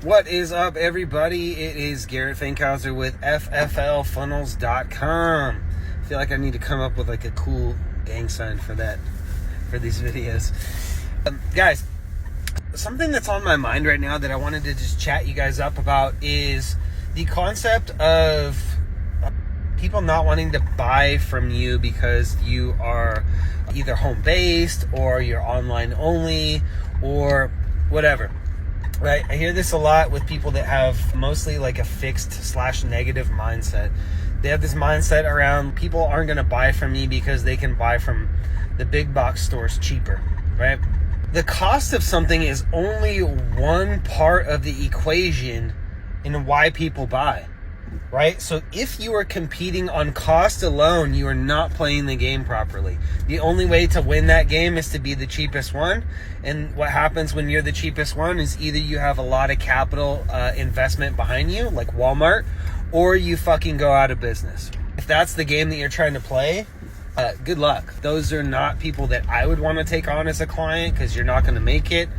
What is up, everybody? It is Garrett Fankhauser with FFLfunnels.com. I feel like I need to come up with like a cool gang sign for these videos. Guys, something that's on my mind right now that I wanted to just chat you guys up about is the concept of people not wanting to buy from you because you are either home-based or you're online only or whatever. Right, I hear this a lot with people that have mostly like a fixed/negative mindset. They have this mindset around people aren't going to buy from me because they can buy from the big box stores cheaper, right? The cost of something is only one part of the equation in why people buy, right? So if you are competing on cost alone, you are not playing the game properly. The only way to win that game is to be the cheapest one. And what happens when you're the cheapest one is either you have a lot of capital investment behind you, like Walmart, or you fucking go out of business. If that's the game that you're trying to play, good luck. Those are not people that I would want to take on as a client because you're not going to make it.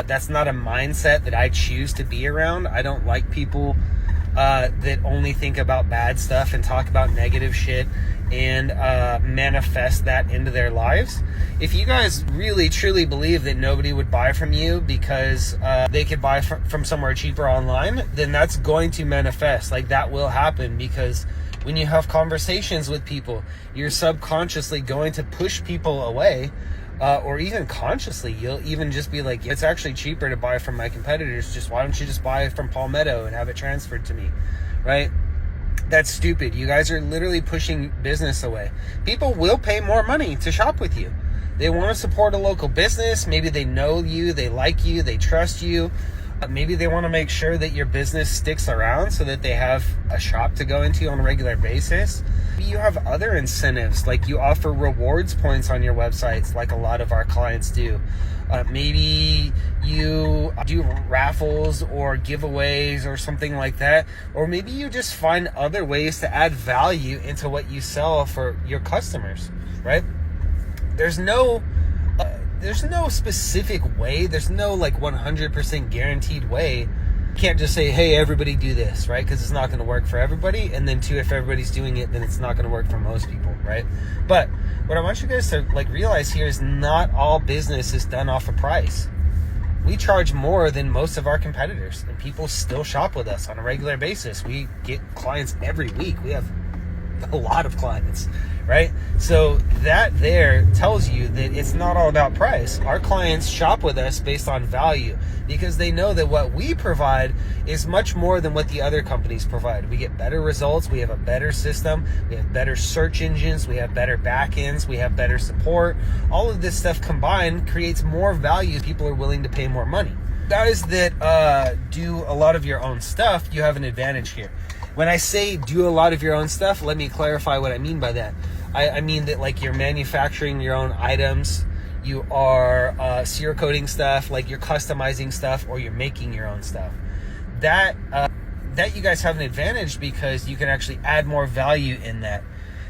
That's not a mindset that I choose to be around. I don't like people that only think about bad stuff and talk about negative shit and manifest that into their lives. If you guys really truly believe that nobody would buy from you because they could buy from somewhere cheaper online, then that's going to manifest. Like, that will happen, because when you have conversations with people, you're subconsciously going to push people away. Or even consciously, you'll even just be like, it's actually cheaper to buy from my competitors. Just why don't you just buy from Palmetto and have it transferred to me, right? That's stupid. You guys are literally pushing business away. People will pay more money to shop with you. They want to support a local business. Maybe they know you, they like you, they trust you. Maybe they want to make sure that your business sticks around so that they have a shop to go into on a regular basis. Maybe you have other incentives, like you offer rewards points on your websites, like a lot of our clients do. Maybe you do raffles or giveaways or something like that. Or maybe you just find other ways to add value into what you sell for your customers, right? There's no specific way. There's no like 100% guaranteed way. You can't just say, hey, everybody do this, right? Because it's not going to work for everybody. And then two, if everybody's doing it, then it's not going to work for most people, right? But what I want you guys to like realize here is not all business is done off a price. We charge more than most of our competitors, and people still shop with us on a regular basis. We get clients every week. We have a lot of clients, right? So that there tells you that it's not all about price. Our clients shop with us based on value because they know that what we provide is much more than what the other companies provide. We get better results. We have a better system. We have better search engines. We have better backends. We have better support. All of this stuff combined creates more value. People are willing to pay more money. Guys that do a lot of your own stuff, you have an advantage here. When I say do a lot of your own stuff, let me clarify what I mean by that. I mean that like you're manufacturing your own items, you are serial coding stuff, like you're customizing stuff, or you're making your own stuff. That you guys have an advantage because you can actually add more value in that.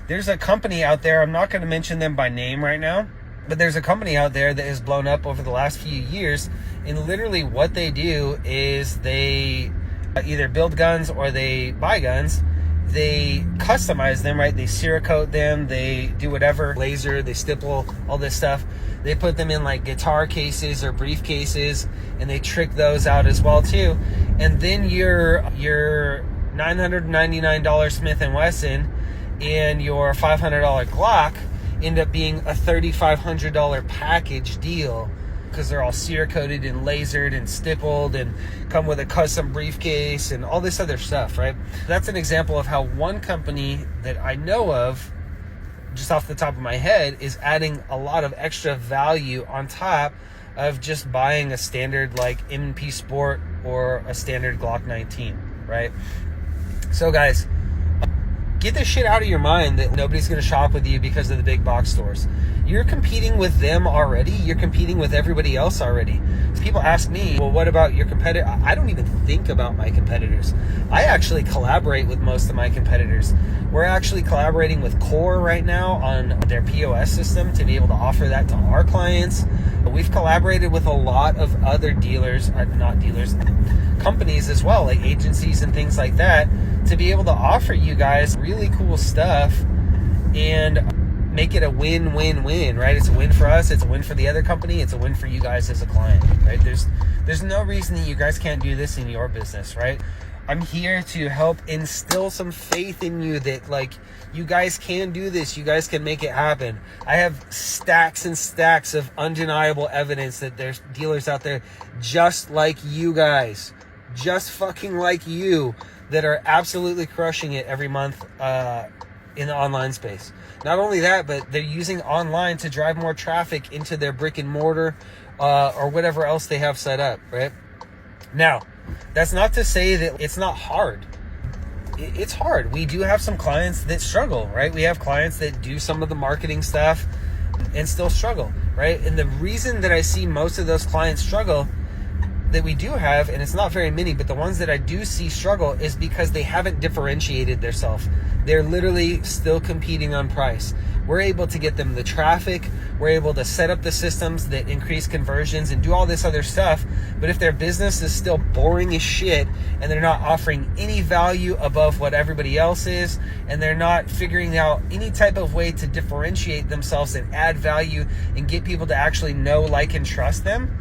There's a company out there, I'm not going to mention them by name right now, but there's a company out there that has blown up over the last few years, and literally what they do is they either build guns or they buy guns. They customize them, right? They Cerakote them, they do whatever, laser, they stipple, all this stuff. They put them in like guitar cases or briefcases, and they trick those out as well too. And then your $999 Smith & Wesson and your $500 Glock end up being a $3,500 package deal, because they're all Cerakoted and lasered and stippled and come with a custom briefcase and all this other stuff, right? That's an example of how one company that I know of, just off the top of my head, is adding a lot of extra value on top of just buying a standard like M&P Sport or a standard Glock 19, right? So guys, Get this shit out of your mind that nobody's going to shop with you because of the big box stores. You're competing with them already. You're competing with everybody else already. So people ask me, well, what about your competitor? I don't even think about my competitors. I actually collaborate with most of my competitors. We're actually collaborating with Core right now on their POS system to be able to offer that to our clients. We've collaborated with a lot of other companies as well, like agencies and things like that, to be able to offer you guys really cool stuff and make it a win-win-win, right? It's a win for us, it's a win for the other company, it's a win for you guys as a client, right? There's no reason that you guys can't do this in your business, right? I'm here to help instill some faith in you that, like, you guys can do this, you guys can make it happen. I have stacks and stacks of undeniable evidence that there's dealers out there just like you guys, just fucking like you, that are absolutely crushing it every month in the online space. Not only that, but they're using online to drive more traffic into their brick and mortar or whatever else they have set up, right? Now, that's not to say that it's not hard. It's hard. We do have some clients that struggle, right? We have clients that do some of the marketing stuff and still struggle, right? And the reason that I see most of those clients struggle that we do have, and it's not very many, but the ones that I do see struggle, is because they haven't differentiated themselves. They're literally still competing on price. We're able to get them the traffic. We're able to set up the systems that increase conversions and do all this other stuff. But if their business is still boring as shit and they're not offering any value above what everybody else is, and they're not figuring out any type of way to differentiate themselves and add value and get people to actually know, like, and trust them,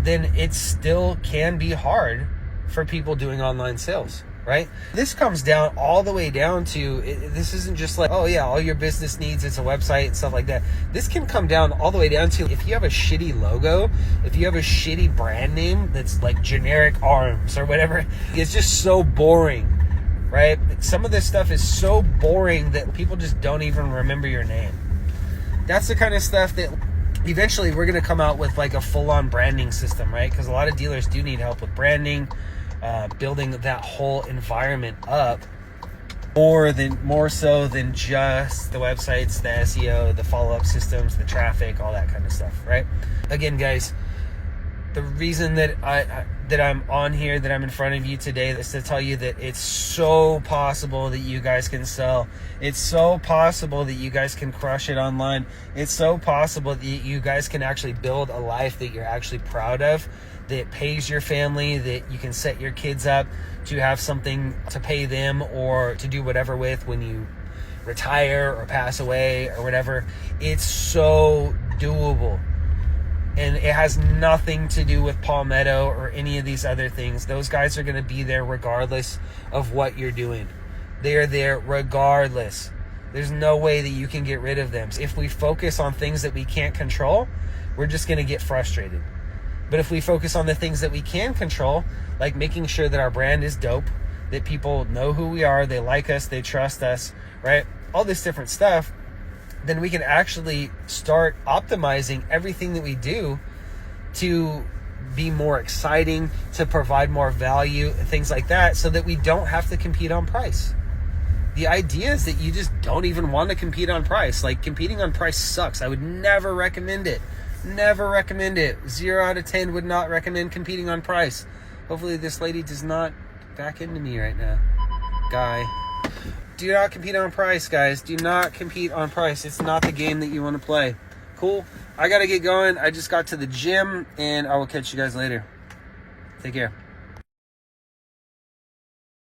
then it still can be hard for people doing online sales, right? This comes down all the way down to, this isn't just like, oh yeah, all your business needs is a website and stuff like that. This can come down all the way down to, if you have a shitty logo, if you have a shitty brand name that's like generic arms or whatever, it's just so boring, right? Some of this stuff is so boring that people just don't even remember your name. That's the kind of stuff that eventually we're going to come out with, like a full-on branding system, right? Because a lot of dealers do need help with branding, building that whole environment up more so than just the websites, the SEO, the follow-up systems, the traffic, all that kind of stuff, right? Again, guys, the reason that I'm on here, that I'm in front of you today, is to tell you that it's so possible that you guys can sell. It's so possible that you guys can crush it online. It's so possible that you guys can actually build a life that you're actually proud of, that pays your family, that you can set your kids up to have something to pay them or to do whatever with when you retire or pass away or whatever. It's so doable. And it has nothing to do with Palmetto or any of these other things. Those guys are going to be there regardless of what you're doing. They are there regardless. There's no way that you can get rid of them. If we focus on things that we can't control, we're just going to get frustrated. But if we focus on the things that we can control, like making sure that our brand is dope, that people know who we are, they like us, they trust us, right? All this different stuff, then we can actually start optimizing everything that we do to be more exciting, to provide more value, things like that, so that we don't have to compete on price. The idea is that you just don't even want to compete on price. Like, competing on price sucks. I would never recommend it. Never recommend it. 0 out of 10 would not recommend competing on price. Hopefully this lady does not back into me right now. Guy. Do not compete on price, guys. Do not compete on price. It's not the game that you want to play. Cool. I got to get going. I just got to the gym, and I will catch you guys later. Take care.